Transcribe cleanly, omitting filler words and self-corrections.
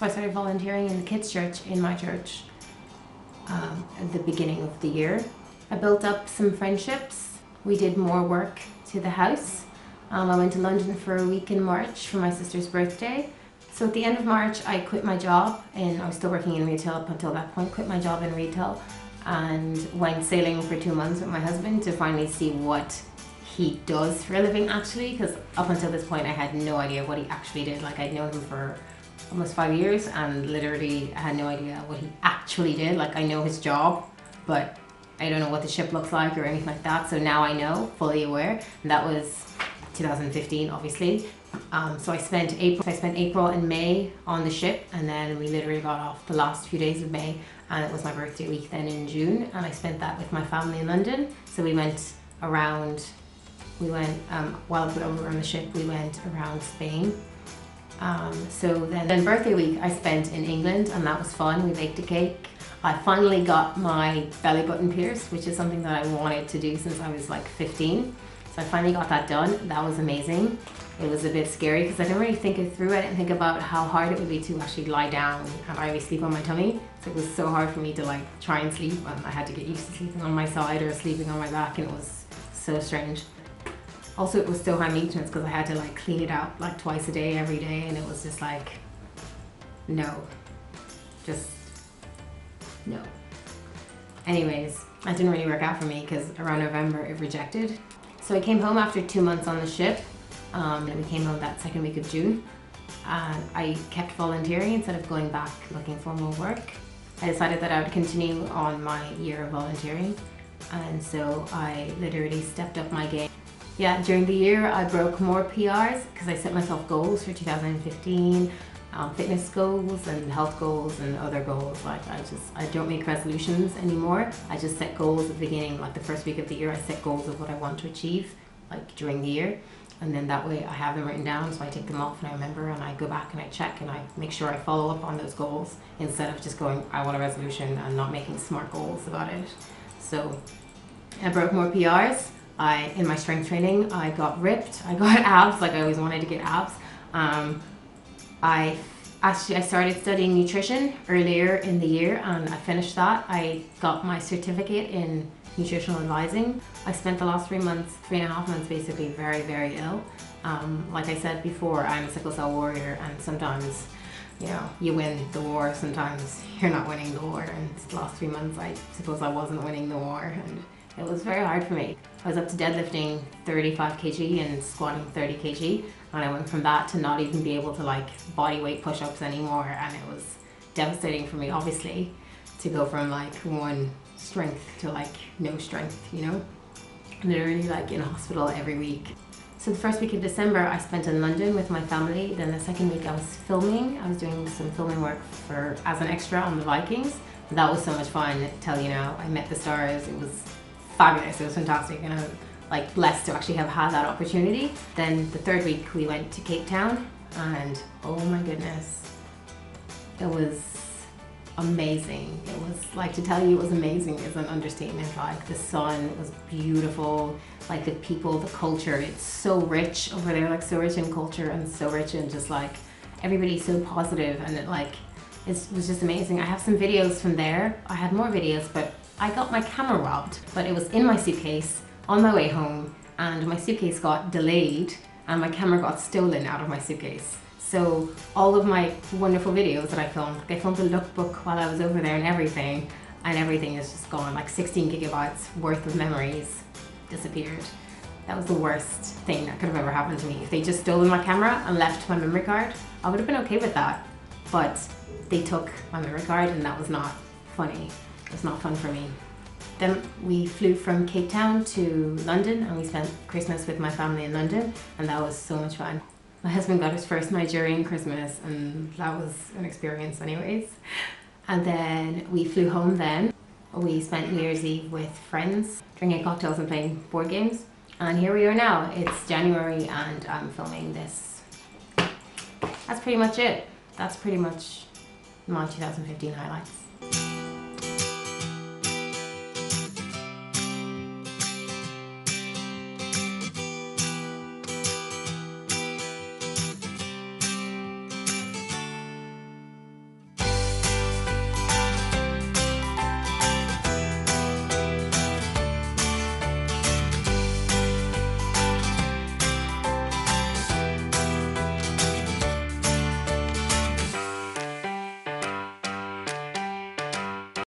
So I started volunteering in the kids' church in my church at the beginning of the year. I built up some friendships. We did more work to the house. I went to London for a week in March for my sister's birthday. So at the end of March, I quit my job, and I was still working in retail up until that point, quit my job in retail and went sailing for 2 months with my husband to finally see what he does for a living actually, because up until this point I had no idea what he actually did. Like, I'd known him for almost 5 years and literally I had no idea what he actually did. Like, I know his job, but I don't know what the ship looks like or anything like that. So now I know, fully aware, and that was 2015 obviously. So I spent April and May on the ship, and then we literally got off the last few days of May, and it was my birthday week then in June, and I spent that with my family in London. So we went around, while we were on the ship, we went around Spain. So then birthday week I spent in England, and that was fun. We baked a cake. I finally got my belly button pierced, which is something that I wanted to do since I was like 15. So I finally got that done. That was amazing. It was a bit scary because I didn't really think it through. I didn't think about how hard it would be to actually lie down, and I always sleep on my tummy. So it was so hard for me to like try and sleep, and I had to get used to sleeping on my side or sleeping on my back, and it was so strange. Also, it was so high maintenance because I had to like clean it out like twice a day, every day, and it was just like, no, just no. Anyways, that didn't really work out for me because around November it rejected. So I came home after 2 months on the ship, and we came home that second week of June. And I kept volunteering instead of going back looking for more work. I decided that I would continue on my year of volunteering, and so I literally stepped up my game. Yeah, during the year I broke more PRs because I set myself goals for 2015, fitness goals and health goals and other goals. Like, I don't make resolutions anymore. I just set goals at the beginning, like the first week of the year I set goals of what I want to achieve like during the year, and then that way I have them written down, so I take them off and I remember, and I go back and I check and I make sure I follow up on those goals instead of just going, I want a resolution, and not making smart goals about it. So I broke more PRs. In my strength training, I got ripped. I got abs, like I always wanted to get abs. I started studying nutrition earlier in the year, and I finished that. I got my certificate in nutritional advising. I spent the last 3.5 months basically very, very ill. Like I said before, I'm a sickle cell warrior, and sometimes, you know, you win the war, sometimes you're not winning the war, and the last 3 months I suppose I wasn't winning the war, and it was very hard for me. I was up to deadlifting 35 kg and squatting 30 kg, and I went from that to not even be able to like body weight push-ups anymore, and it was devastating for me obviously to go from like one strength to like no strength, you know? Literally like in hospital every week. So the first week of December I spent in London with my family. Then the second week I was filming. I was doing some filming work as an extra on the Vikings. That was so much fun, I tell you now. I met the stars. It was fabulous. It was fantastic, and I'm like blessed to actually have had that opportunity. Then the third week we went to Cape Town, and oh my goodness, it was amazing. It was like, to tell you it was amazing is an understatement. Like, the sun was beautiful, like the people, the culture, it's so rich over there, like so rich in culture and so rich in just like everybody's so positive, and it was just amazing. I have some videos from there. I had more videos, but I got my camera robbed, but it was in my suitcase on my way home, and my suitcase got delayed and my camera got stolen out of my suitcase. So all of my wonderful videos that I filmed a lookbook while I was over there and everything is just gone. Like 16 gigabytes worth of memories disappeared. That was the worst thing that could have ever happened to me. If they just stolen my camera and left my memory card, I would have been okay with that. But they took my memory card, and that was not funny. It was not fun for me. Then we flew from Cape Town to London, and we spent Christmas with my family in London, and that was so much fun. My husband got his first Nigerian Christmas, and that was an experience anyways. And then we flew home then. We spent New Year's Eve with friends, drinking cocktails and playing board games. And here we are now. It's January and I'm filming this. That's pretty much it. That's pretty much my 2015 highlights.